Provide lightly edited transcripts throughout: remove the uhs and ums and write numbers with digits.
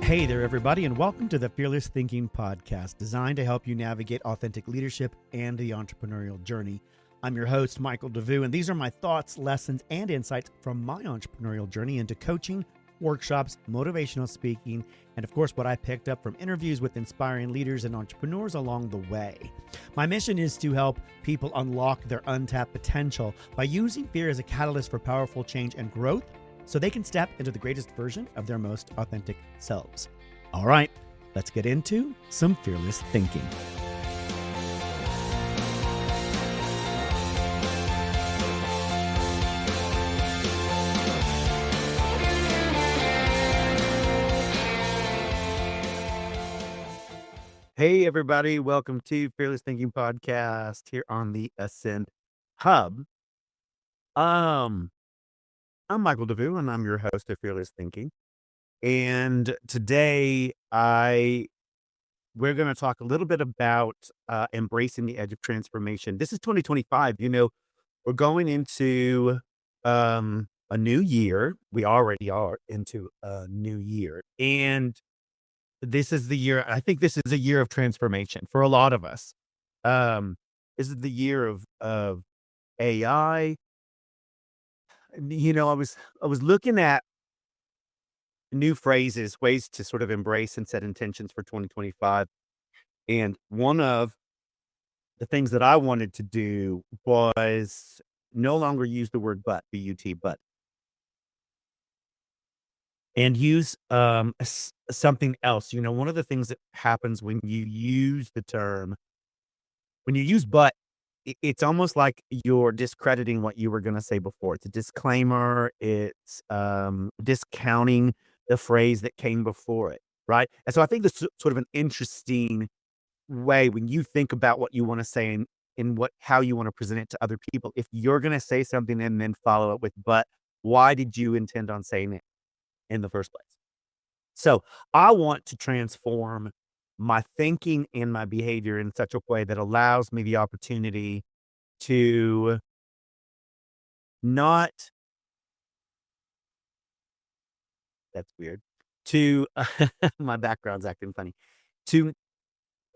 Hey there, everybody, and welcome to the Fearless Thinking Podcast, designed to help you navigate authentic leadership and the entrepreneurial journey. I'm your host, Michael DeVue, and these are my thoughts, lessons, and insights from my entrepreneurial journey into coaching, workshops, motivational speaking, and of course, what I picked up from interviews with inspiring leaders and entrepreneurs along the way. My mission is to help people unlock their untapped potential by using fear as a catalyst for powerful change and growth, so they can step into the greatest version of their most authentic selves. All right, let's get into some fearless thinking. Hey, everybody, welcome to Fearless Thinking Podcast here on the Ascend Hub. I'm Michael DeVue, and I'm your host of Fearless Thinking. And today, we're going to talk a little bit about embracing the edge of transformation. This is 2025. We're going into a new year. We already are into a new year. And this is the year, I think this is a year of transformation for a lot of us. This is the year of AI. I was looking at new phrases, ways to sort of embrace and set intentions for 2025. And one of the things that I wanted to do was no longer use the word but, B-U-T, but, and use something else. One of the things that happens when you use the term, when you use but, it's almost like you're discrediting what you were going to say before. It's a disclaimer. It's discounting the phrase that came before it, right? And so I think this is sort of an interesting way when you think about what you want to say and how you want to present it to other people. If you're going to say something and then follow it with but, why did you intend on saying it in the first place? So I want to transform my thinking and my behavior in such a way that allows me the opportunity to not, that's weird, to, my background's acting funny,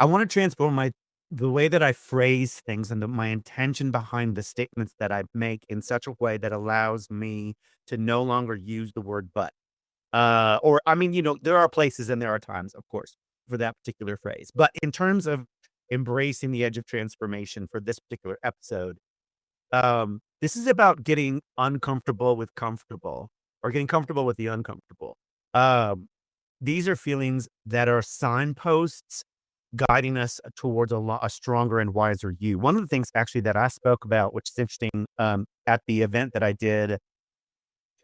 I want to transform the way that I phrase things and my intention behind the statements that I make in such a way that allows me to no longer use the word but. There are places and there are times, of course, for that particular phrase. But in terms of embracing the edge of transformation for this particular episode, this is about getting uncomfortable with comfortable, or getting comfortable with the uncomfortable. These are feelings that are signposts guiding us towards a stronger and wiser you. One of the things actually that I spoke about, which is interesting, at the event that I did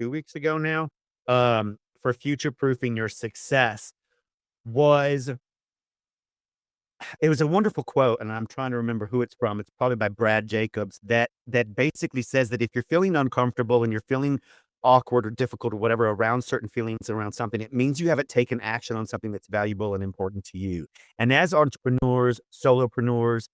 2 weeks ago now, for future-proofing your success, it was a wonderful quote, and I'm trying to remember who it's from. It's probably by Brad Jacobs, that basically says that if you're feeling uncomfortable and you're feeling awkward or difficult or whatever around certain feelings around something, it means you haven't taken action on something that's valuable and important to you. And as entrepreneurs, solopreneurs,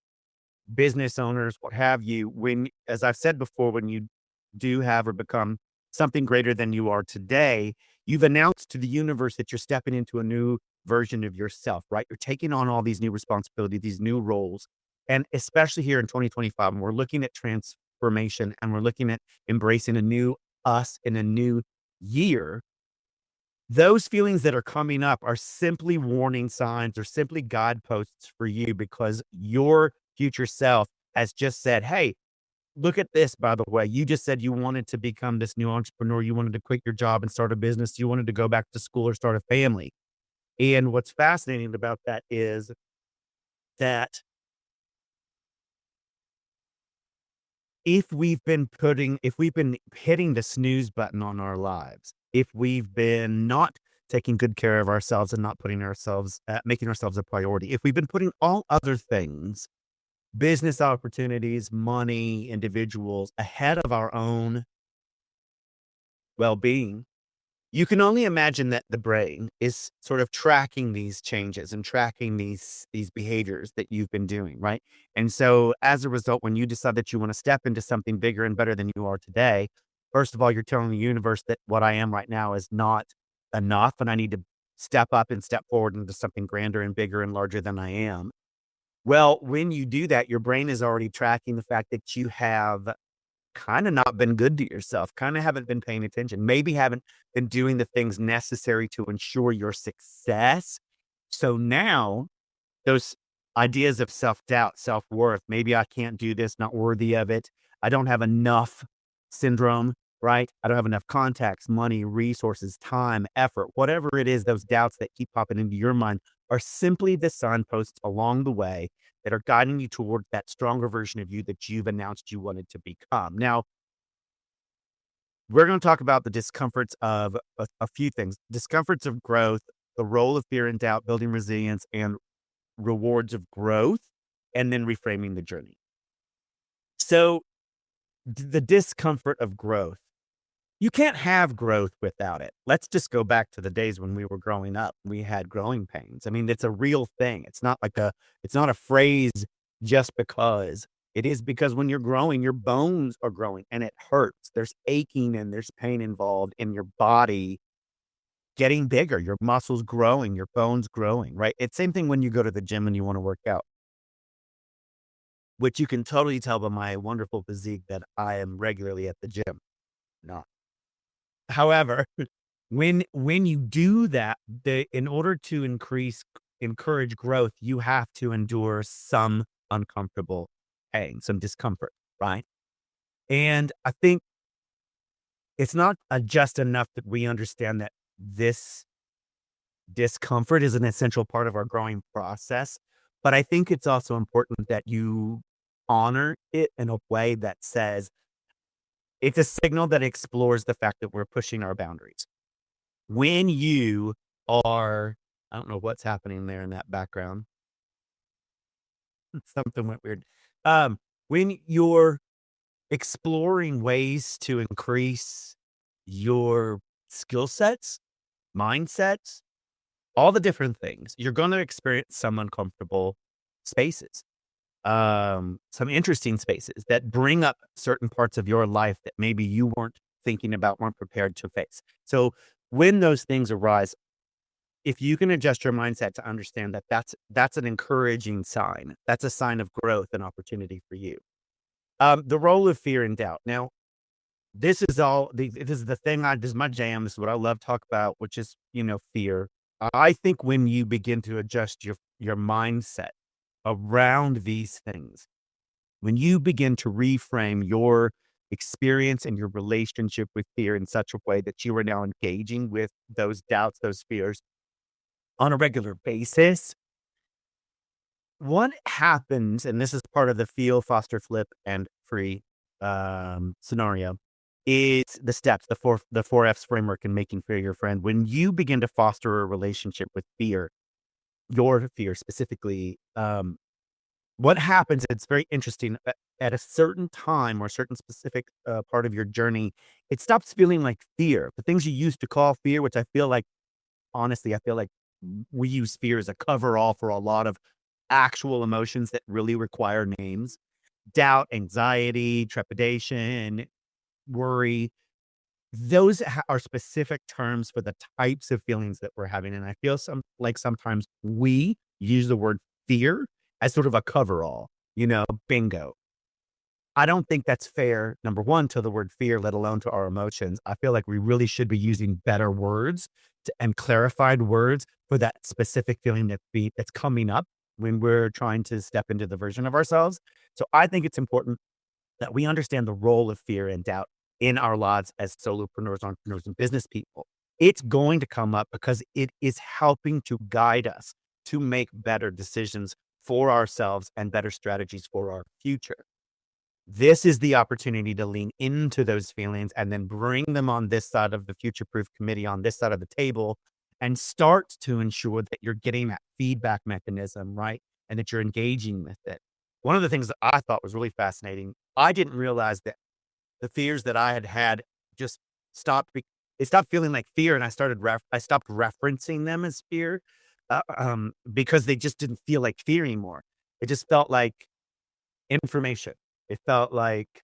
business owners, what have you, as I've said before, when you do have or become something greater than you are today, you've announced to the universe that you're stepping into a new version of yourself, right? You're taking on all these new responsibilities, these new roles. And especially here in 2025, when we're looking at transformation and we're looking at embracing a new us in a new year, those feelings that are coming up are simply warning signs or simply guideposts for you, because your future self has just said, hey, look at this, by the way. You just said you wanted to become this new entrepreneur. You wanted to quit your job and start a business. You wanted to go back to school or start a family. And what's fascinating about that is that if we've been hitting the snooze button on our lives, if we've been not taking good care of ourselves and not making ourselves a priority, if we've been putting all other things, business opportunities, money, individuals, ahead of our own well-being, you can only imagine that the brain is sort of tracking these changes and tracking these behaviors that you've been doing, right? And so as a result, when you decide that you want to step into something bigger and better than you are today, first of all, you're telling the universe that what I am right now is not enough and I need to step up and step forward into something grander and bigger and larger than I am. Well, when you do that, your brain is already tracking the fact that you have kind of not been good to yourself, kind of haven't been paying attention, maybe haven't been doing the things necessary to ensure your success. So now those ideas of self-doubt, self-worth, maybe I can't do this, not worthy of it. I don't have enough syndrome, right? I don't have enough contacts, money, resources, time, effort, whatever it is, those doubts that keep popping into your mind are simply the signposts along the way that are guiding you toward that stronger version of you that you've announced you wanted to become. Now, we're going to talk about the discomforts of a few things: discomforts of growth, the role of fear and doubt, building resilience, and rewards of growth, and then reframing the journey. So, the discomfort of growth. You can't have growth without it. Let's just go back to the days when we were growing up. We had growing pains. I mean, it's a real thing. It's not a phrase just because. It is because when you're growing, your bones are growing and it hurts. There's aching and there's pain involved in your body getting bigger, your muscles growing, your bones growing, right? It's same thing when you go to the gym and you want to work out, which you can totally tell by my wonderful physique that I am regularly at the gym. Not. However, when you do that, in order to encourage growth, you have to endure some uncomfortable pain, some discomfort, right? And I think it's not just enough that we understand that this discomfort is an essential part of our growing process, but I think it's also important that you honor it in a way that says it's a signal that explores the fact that we're pushing our boundaries. When you are I don't know what's happening there in that background. Something went weird. When you're exploring ways to increase your skill sets, mindsets, all the different things, you're gonna experience some uncomfortable spaces, some interesting spaces that bring up certain parts of your life that maybe you weren't thinking about, weren't prepared to face. So when those things arise, if you can adjust your mindset to understand that that's an encouraging sign, that's a sign of growth and opportunity for you. The role of fear and doubt. Now, this is the thing this is my jam. This is what I love to talk about, which is, fear. I think when you begin to adjust your mindset around these things, when you begin to reframe your experience and your relationship with fear in such a way that you are now engaging with those doubts, those fears on a regular basis, what happens, and this is part of the feel, foster, flip, and free scenario, is the steps, the four F's framework in making fear your friend. When you begin to foster a relationship with fear, your fear specifically, what happens, it's very interesting. At a certain time or a certain specific part of your journey, it stops feeling like fear. The things you used to call fear, which I feel like, honestly, I feel like we use fear as a cover all for a lot of actual emotions that really require names: doubt, anxiety, trepidation, worry. Those are specific terms for the types of feelings that we're having. And I feel sometimes we use the word fear as sort of a cover all, bingo. I don't think that's fair, number one, to the word fear, let alone to our emotions. I feel like we really should be using better words and clarified words for that specific feeling that's coming up when we're trying to step into the version of ourselves. So I think it's important that we understand the role of fear and doubt in our lives as solopreneurs, entrepreneurs, and business people. It's going to come up because it is helping to guide us to make better decisions for ourselves and better strategies for our future. This is the opportunity to lean into those feelings and then bring them on this side of the future proof committee, on this side of the table, and start to ensure that you're getting that feedback mechanism, right? And that you're engaging with it. One of the things that I thought was really fascinating, I didn't realize that the fears that I had just stopped. They stopped feeling like fear, and I stopped referencing them as fear, because they just didn't feel like fear anymore. It just felt like information. It felt like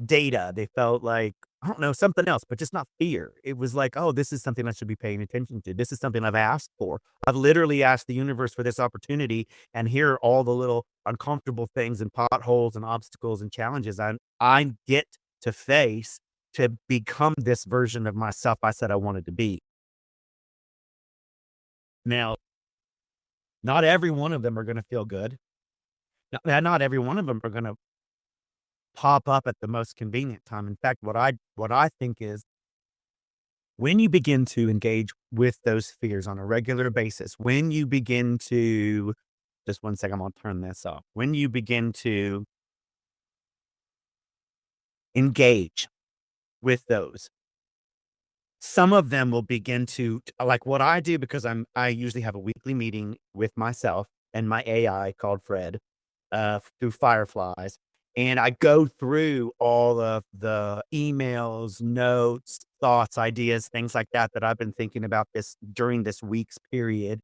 data. They felt like I don't know, something else, but just not fear. It was like, "Oh, this is something I should be paying attention to. This is something I've asked for. I've literally asked the universe for this opportunity, and here are all the little uncomfortable things and potholes and obstacles and challenges I get to face to become this version of myself I said I wanted to be." Now, not every one of them are gonna feel good. Not every one of them are gonna pop up at the most convenient time. In fact, what I think is when you begin to engage with those fears on a regular basis, when you begin to just one second, I'm gonna turn this off. When you begin to engage with those, some of them will begin to like what I do because I usually have a weekly meeting with myself and my AI called Fred, through Fireflies, and I go through all of the emails, notes, thoughts, ideas, things like that that I've been thinking about this during this week's period,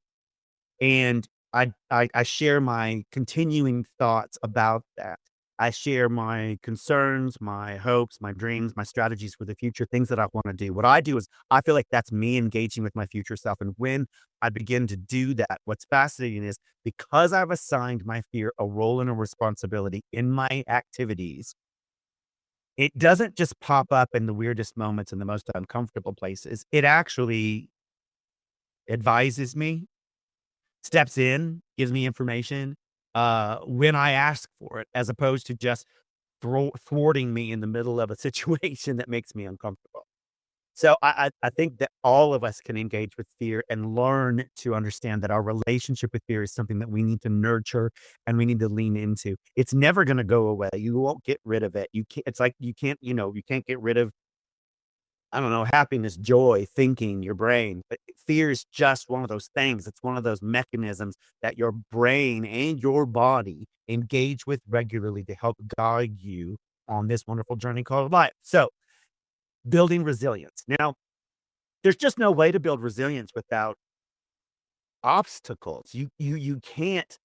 and I share my continuing thoughts about that. I share my concerns, my hopes, my dreams, my strategies for the future, things that I wanna do. What I do is I feel like that's me engaging with my future self, and when I begin to do that, what's fascinating is because I've assigned my fear a role and a responsibility in my activities, it doesn't just pop up in the weirdest moments and the most uncomfortable places. It actually advises me, steps in, gives me information, when I ask for it, as opposed to just thwarting me in the middle of a situation that makes me uncomfortable. So I think that all of us can engage with fear and learn to understand that our relationship with fear is something that we need to nurture and we need to lean into. It's never gonna go away. You won't get rid of it. You can't it's like you can't, you can't get rid of I don't know, happiness, joy, thinking, your brain. But fear is just one of those things. It's one of those mechanisms that your brain and your body engage with regularly to help guide you on this wonderful journey called life. So, building resilience. Now, there's just no way to build resilience without obstacles. You can't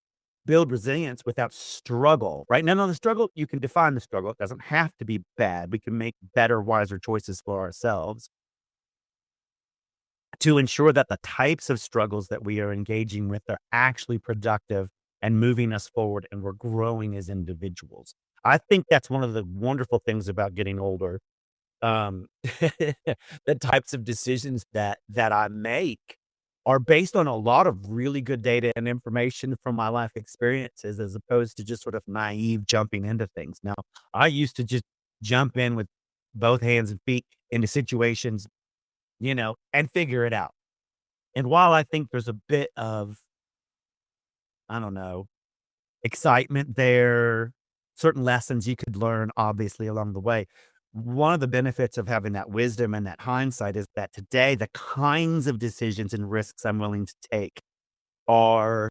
build resilience without struggle, right? Now, the struggle, you can define the struggle. It doesn't have to be bad. We can make better, wiser choices for ourselves to ensure that the types of struggles that we are engaging with are actually productive and moving us forward and we're growing as individuals. I think that's one of the wonderful things about getting older. The types of decisions that I make are based on a lot of really good data and information from my life experiences as opposed to just sort of naive jumping into things. Now, I used to just jump in with both hands and feet into situations, and figure it out. And while I think there's a bit of, I don't know, excitement there, certain lessons you could learn obviously along the way. One of the benefits of having that wisdom and that hindsight is that today, the kinds of decisions and risks I'm willing to take are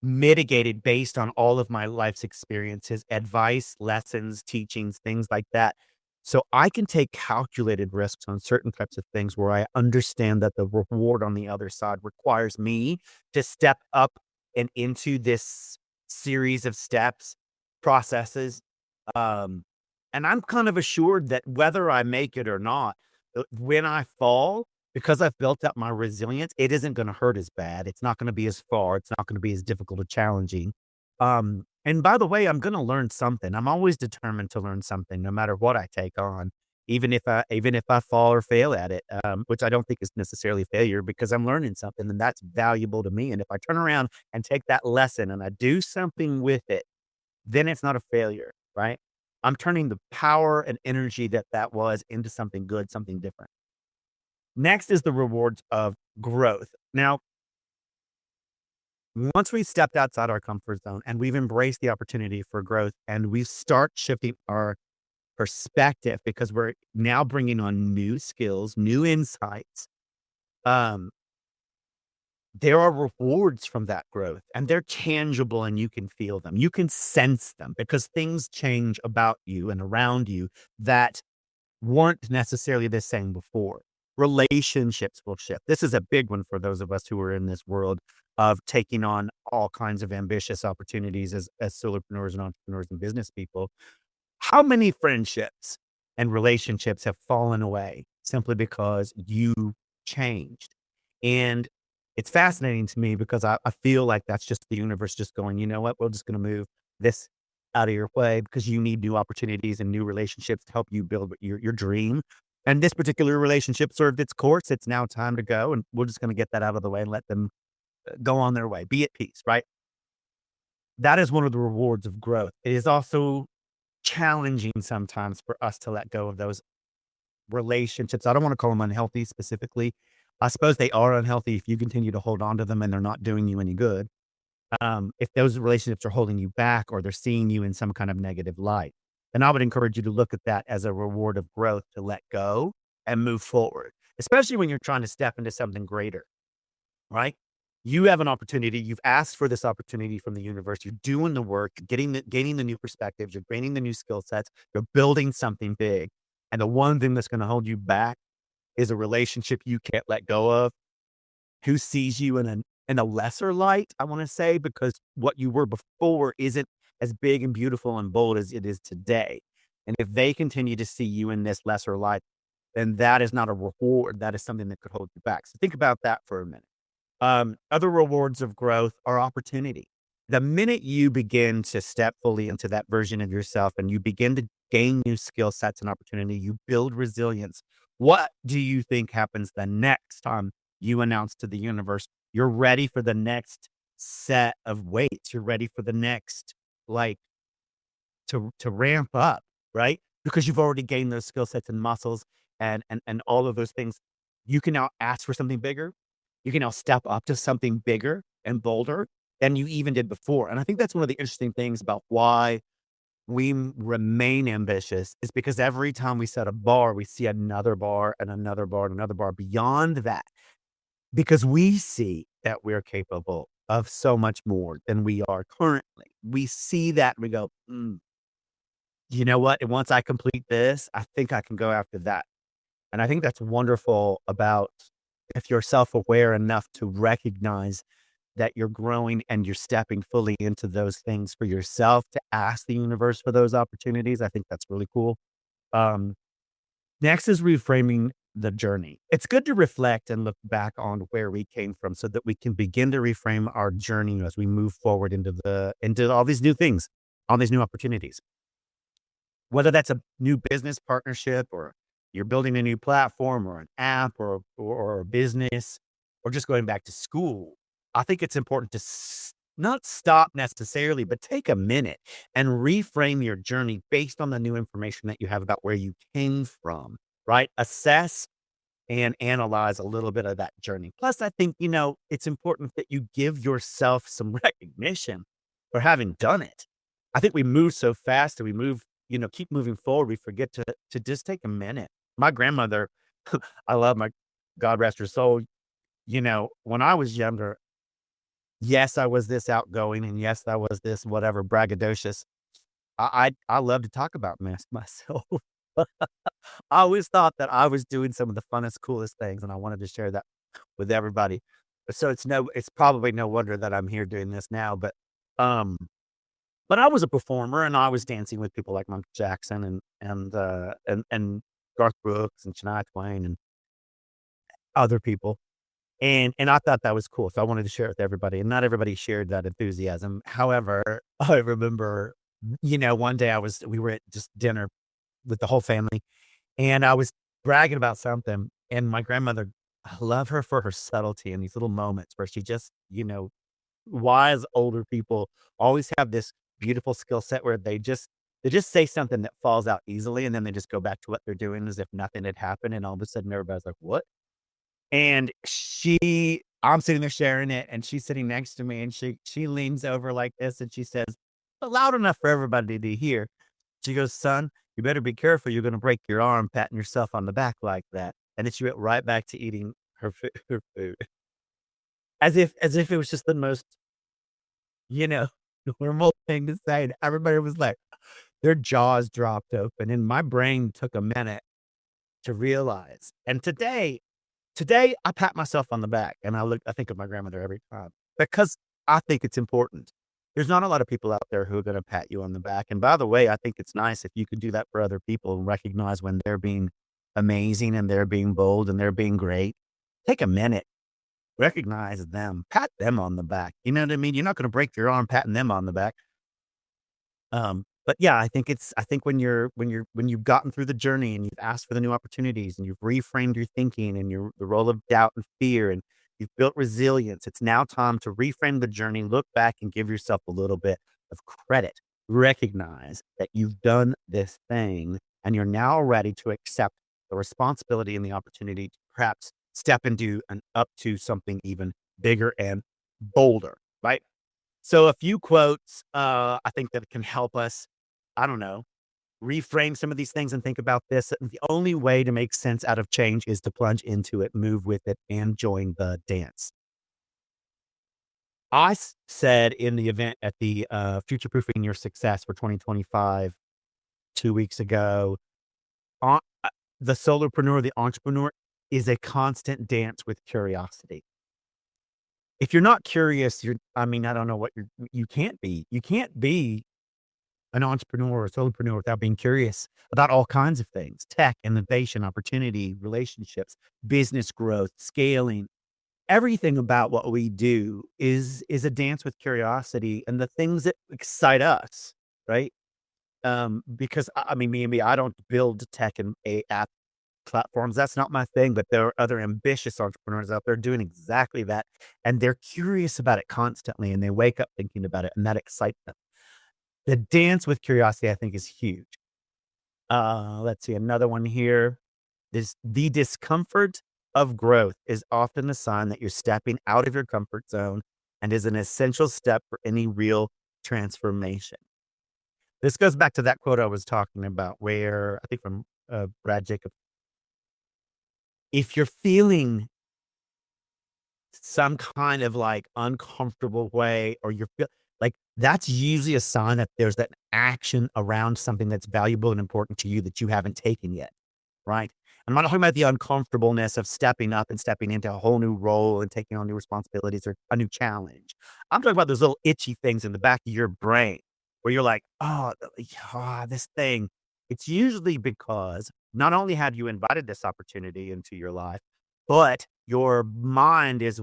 mitigated based on all of my life's experiences, advice, lessons, teachings, things like that. So I can take calculated risks on certain types of things where I understand that the reward on the other side requires me to step up and into this series of steps, processes. Um, and I'm kind of assured that whether I make it or not, when I fall, because I've built up my resilience, it isn't gonna hurt as bad. It's not gonna be as far. It's not gonna be as difficult or challenging. And by the way, I'm gonna learn something. I'm always determined to learn something no matter what I take on, even if I fall or fail at it, which I don't think is necessarily failure because I'm learning something and that's valuable to me. And if I turn around and take that lesson and I do something with it, then it's not a failure, right? I'm turning the power and energy that was into something good, something different. Next is the rewards of growth. Now, once we stepped outside our comfort zone and we've embraced the opportunity for growth and we start shifting our perspective because we're now bringing on new skills, new insights, um, there are rewards from that growth and they're tangible and you can feel them. You can sense them because things change about you and around you that weren't necessarily the same before. Relationships will shift. This is a big one for those of us who are in this world of taking on all kinds of ambitious opportunities as solopreneurs and entrepreneurs and business people. How many friendships and relationships have fallen away simply because you changed. And it's fascinating to me because I feel like that's just the universe just going, you know what, we're just going to move this out of your way because you need new opportunities and new relationships to help you build your dream. And this particular relationship served its course. It's now time to go. And we're just going to get that out of the way and let them go on their way, be at peace, right? That is one of the rewards of growth. It is also challenging sometimes for us to let go of those relationships. I don't want to call them unhealthy specifically. I suppose they are unhealthy if you continue to hold on to them and they're not doing you any good. If those relationships are holding you back or they're seeing you in some kind of negative light, then I would encourage you to look at that as a reward of growth to let go and move forward, especially when you're trying to step into something greater, right? You have an opportunity. You've asked for this opportunity from the universe. You're doing the work, gaining the new perspectives. You're gaining the new skill sets. You're building something big. And the one thing that's going to hold you back is a relationship you can't let go of, who sees you in a lesser light, I wanna say, because what you were before isn't as big and beautiful and bold as it is today. And if they continue to see you in this lesser light, then that is not a reward, that is something that could hold you back. So think about that for a minute. Other rewards of growth are opportunity. The minute you begin to step fully into that version of yourself and you begin to gain new skill sets and opportunity, you build resilience. What do you think happens the next time you announce to the universe you're ready for the next set of weights? You're ready for the next, like, to ramp up, right? Because you've already gained those skill sets and muscles and all of those things. You can now ask for something bigger. You can now step up to something bigger and bolder than you even did before. And I think that's one of the interesting things about why remain ambitious is because every time we set a bar, we see another bar and another bar and another bar beyond that because we see that we're capable of so much more than we are currently. We see that and we go, you know what? And once I complete this, I think I can go after that. And I think that's wonderful about if you're self-aware enough to recognize that you're growing and you're stepping fully into those things for yourself to ask the universe for those opportunities. I think that's really cool. Um, Next is reframing the journey. It's good to reflect and look back on where we came from so that we can begin to reframe our journey as we move forward into all these new things, all these new opportunities. Whether that's a new business partnership or you're building a new platform or an app or a business or just going back to school, I think it's important to not stop necessarily, but take a minute and reframe your journey based on the new information that you have about where you came from, right? Assess and analyze a little bit of that journey. Plus, I think, it's important that you give yourself some recognition for having done it. I think we move so fast and we keep moving forward. We forget to just take a minute. My grandmother, I love my God rest her soul. When I was younger, yes, I was this outgoing and yes, I was this whatever braggadocious. I love to talk about myself. I always thought that I was doing some of the funnest, coolest things, and I wanted to share that with everybody. So it's probably no wonder that I'm here doing this now, um, but I was a performer and I was dancing with people like Michael Jackson and Garth Brooks and Shania Twain and other people. And I thought that was cool. So I wanted to share it with everybody. And not everybody shared that enthusiasm. However, I remember, one day we were at just dinner with the whole family and I was bragging about something, and my grandmother, I love her for her subtlety in these little moments where she just, wise older people always have this beautiful skill set where they just say something that falls out easily, and then they just go back to what they're doing as if nothing had happened, and all of a sudden everybody's like, "What?" And I'm sitting there sharing it, and she's sitting next to me, and she leans over like this, and she says, loud enough for everybody to hear. She goes, "Son, you better be careful. You're gonna break your arm patting yourself on the back like that." And then she went right back to eating her food, as if it was just the most, you know, normal thing to say. And everybody was like, their jaws dropped open, and my brain took a minute to realize. And today I pat myself on the back, and I think of my grandmother every time because I think it's important. There's not a lot of people out there who are gonna pat you on the back, and by the way, I think it's nice if you could do that for other people and recognize when they're being amazing and they're being bold and they're being great. Take a minute, recognize them, pat them on the back, you know what I mean? You're not gonna break your arm patting them on the back. But yeah, I think when you've gotten through the journey and you've asked for the new opportunities and you've reframed your thinking and your the role of doubt and fear and you've built resilience, it's now time to reframe the journey, look back and give yourself a little bit of credit. Recognize that you've done this thing and you're now ready to accept the responsibility and the opportunity to perhaps step into and up to something even bigger and bolder, right? So a few quotes, I think that can help us, I don't know, reframe some of these things and think about this. The only way to make sense out of change is to plunge into it, move with it, and join the dance. Said in the event at the Future Proofing Your Success for 2025 2 weeks ago, uh, uh, the solopreneur, the entrepreneur is a constant dance with curiosity. If you're not curious, I mean, I don't know what you can't be. You can't be an entrepreneur or a solopreneur without being curious about all kinds of things: tech, innovation, opportunity, relationships, business growth, scaling. Everything about what we do is a dance with curiosity and the things that excite us, right? Because I mean, me, I don't build tech and a app platforms. That's not my thing, but there are other ambitious entrepreneurs out there doing exactly that, and they're curious about it constantly, and they wake up thinking about it, and that excites them. The dance with curiosity, I think, is huge. Let's see, another one here. The discomfort of growth is often a sign that you're stepping out of your comfort zone and is an essential step for any real transformation. This goes back to that quote I was talking about, where I think from Brad Jacobs. If you're feeling some kind of, like, uncomfortable way or you're feel like, that's usually a sign that there's that action around something that's valuable and important to you that you haven't taken yet, right? I'm not talking about the uncomfortableness of stepping up and stepping into a whole new role and taking on new responsibilities or a new challenge. I'm talking about those little itchy things in the back of your brain where you're like, "Oh, this thing." It's usually because not only have you invited this opportunity into your life, but your mind is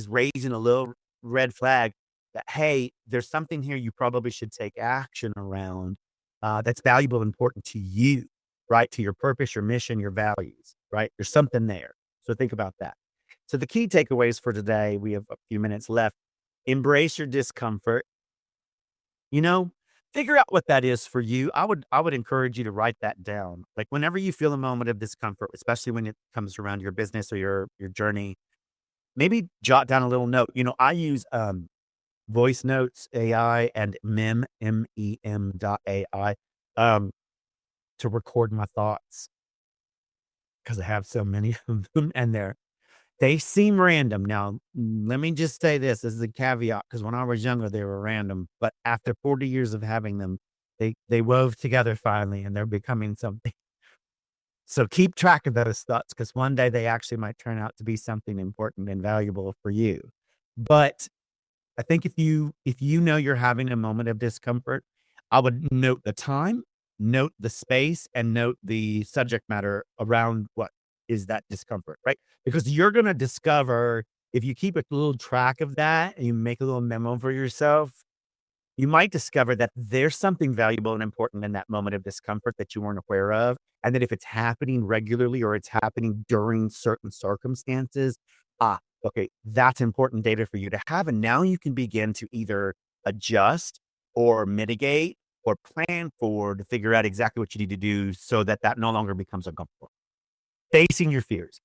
raising a little red flag that, "Hey, there's something here you probably should take action around, that's valuable and important to you," right? To your purpose, your mission, your values, right? There's something there. So think about that. So the key takeaways for today, we have a few minutes left. Embrace your discomfort. You know, figure out what that is for you. I would encourage you to write that down. Like whenever you feel a moment of discomfort, especially when it comes around your business or your journey, maybe jot down a little note. I use voice notes AI and mem.ai um to record my thoughts because I have so many of them and they seem random. Now, let me just say this is a caveat, because when I was younger, they were random, but after 40 years of having them, they wove together finally, and they're becoming something. So keep track of those thoughts, because one day they actually might turn out to be something important and valuable for you. But I think if you know you're having a moment of discomfort, I would note the time, note the space, and note the subject matter around what is that discomfort, right? Because you're gonna discover, if you keep a little track of that and you make a little memo for yourself, you might discover that there's something valuable and important in that moment of discomfort that you weren't aware of. And that if it's happening regularly or it's happening during certain circumstances, ah, okay, that's important data for you to have. And now you can begin to either adjust or mitigate or plan for to figure out exactly what you need to do so that that no longer becomes uncomfortable. Facing your fears.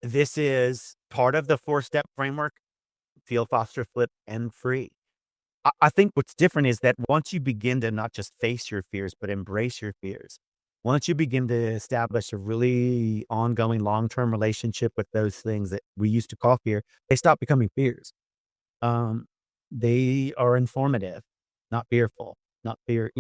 This is part of the 4-step framework: feel, foster, flip, and free. I think what's different is that once you begin to not just face your fears, but embrace your fears, once you begin to establish a really ongoing long-term relationship with those things that we used to call fear, they stop becoming fears. Um, they are informative, not fearful, not fear,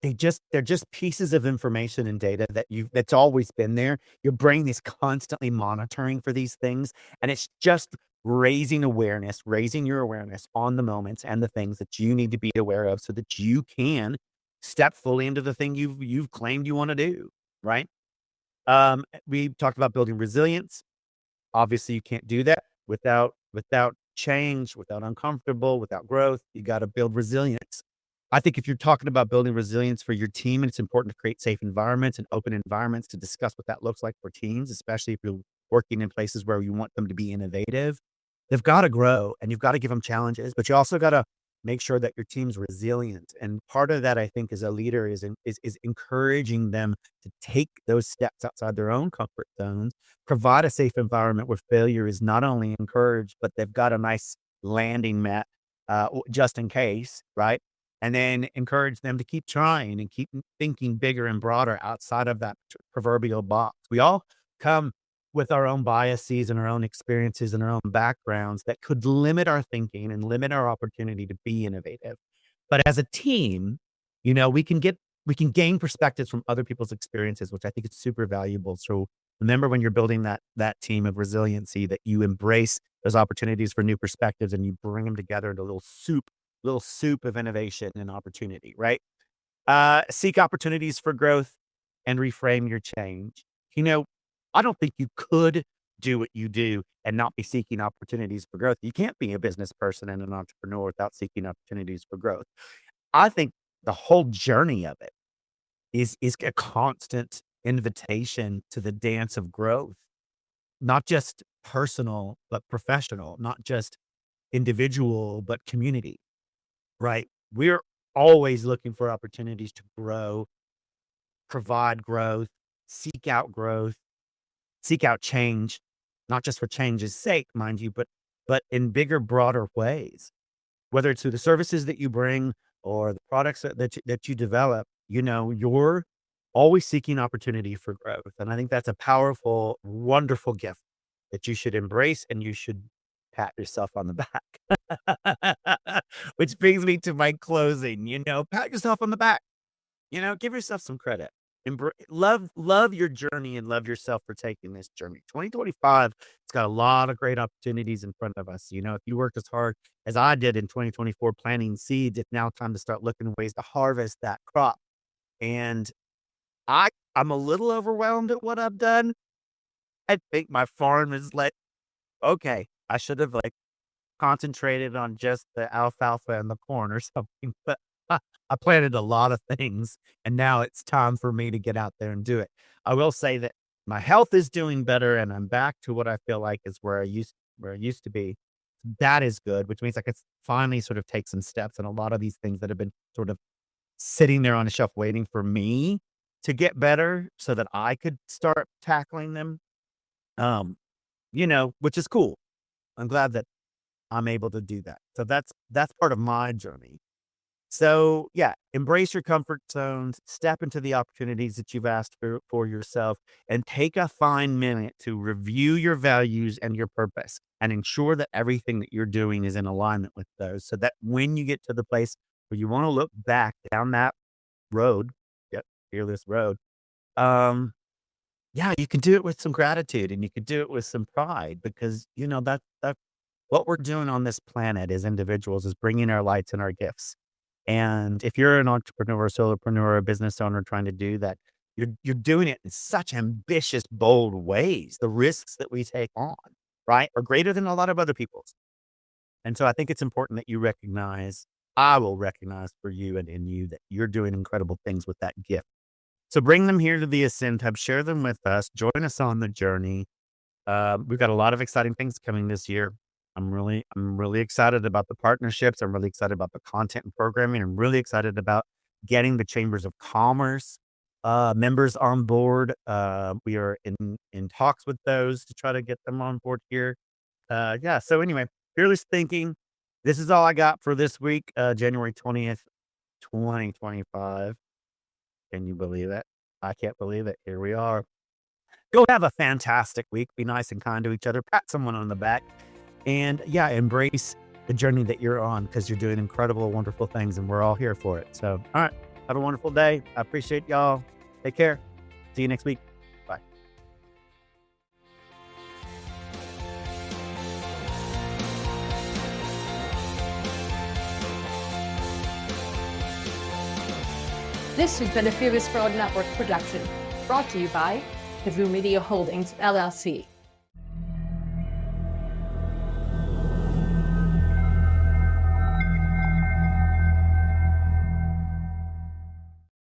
they're just pieces of information and data that's always been there. Your brain is constantly monitoring for these things, and it's just raising your awareness on the moments and the things that you need to be aware of so that you can step fully into the thing you've claimed you want to do, right? We talked about building resilience. Obviously, you can't do that without change, without uncomfortable, without growth. You got to build resilience. I think if you're talking about building resilience for your team, it's important to create safe environments and open environments to discuss what that looks like for teams, especially if you're working in places where you want them to be innovative. They've got to grow and you've got to give them challenges, but you also got to make sure that your team's resilient. And part of that, I think, as a leader is encouraging them to take those steps outside their own comfort zones, provide a safe environment where failure is not only encouraged, but they've got a nice landing mat just in case, right? And then encourage them to keep trying and keep thinking bigger and broader outside of that proverbial box. We all come with our own biases and our own experiences and our own backgrounds that could limit our thinking and limit our opportunity to be innovative. But as a team, we can gain perspectives from other people's experiences, which I think is super valuable. So remember when you're building that team of resiliency that you embrace those opportunities for new perspectives and you bring them together into a little soup of innovation and opportunity, right? Seek opportunities for growth and reframe your change. You know, I don't think you could do what you do and not be seeking opportunities for growth. You can't be a business person and an entrepreneur without seeking opportunities for growth. I think the whole journey of it is a constant invitation to the dance of growth, not just personal, but professional, not just individual, but community, right? We're always looking for opportunities to grow, provide growth, seek out change, not just for change's sake, mind you, but in bigger, broader ways. Whether it's through the services that you bring or the products that you develop, you're always seeking opportunity for growth. And I think that's a powerful, wonderful gift that you should embrace and you should pat yourself on the back. Which brings me to my closing, pat yourself on the back. Give yourself some credit. Love your journey and love yourself for taking this journey. 2025, it's got a lot of great opportunities in front of us. If you worked as hard as I did in 2024 planting seeds, it's now time to start looking at ways to harvest that crop. And I'm a little overwhelmed at what I've done. I think my farm is okay, I should have concentrated on just the alfalfa and the corn or something, but I planted a lot of things, and now it's time for me to get out there and do it. I will say that my health is doing better, and I'm back to what I feel like is where I used to be. That is good, which means I could finally sort of take some steps, and a lot of these things that have been sort of sitting there on a shelf waiting for me to get better so that I could start tackling them, um, which is cool. I'm glad that I'm able to do that. So that's part of my journey. So yeah, embrace your comfort zones, step into the opportunities that you've asked for yourself, and take a fine minute to review your values and your purpose and ensure that everything that you're doing is in alignment with those so that when you get to the place where you want to look back down that road, yep, fearless road, um, yeah, you can do it with some gratitude and you can do it with some pride because that what we're doing on this planet as individuals is bringing our lights and our gifts. And if you're an entrepreneur, solopreneur, a business owner trying to do that, you're doing it in such ambitious, bold ways. The risks that we take on, right, are greater than a lot of other people's. And so I think it's important that I will recognize for you and in you that you're doing incredible things with that gift. So bring them here to the Ascend Hub, share them with us, join us on the journey. We've got a lot of exciting things coming this year. I'm really excited about the partnerships. I'm really excited about the content and programming. I'm really excited about getting the chambers of commerce members on board. We are in talks with those to try to get them on board here. Yeah. So anyway, fearless thinking. This is all I got for this week, January 20th, 2025. Can you believe it? I can't believe it. Here we are. Go have a fantastic week. Be nice and kind to each other. Pat someone on the back. And yeah, embrace the journey that you're on because you're doing incredible, wonderful things and we're all here for it. So, all right. Have a wonderful day. I appreciate y'all. Take care. See you next week. Bye. This has been a Fearless Fraud Network production, brought to you by the Media Holdings, LLC.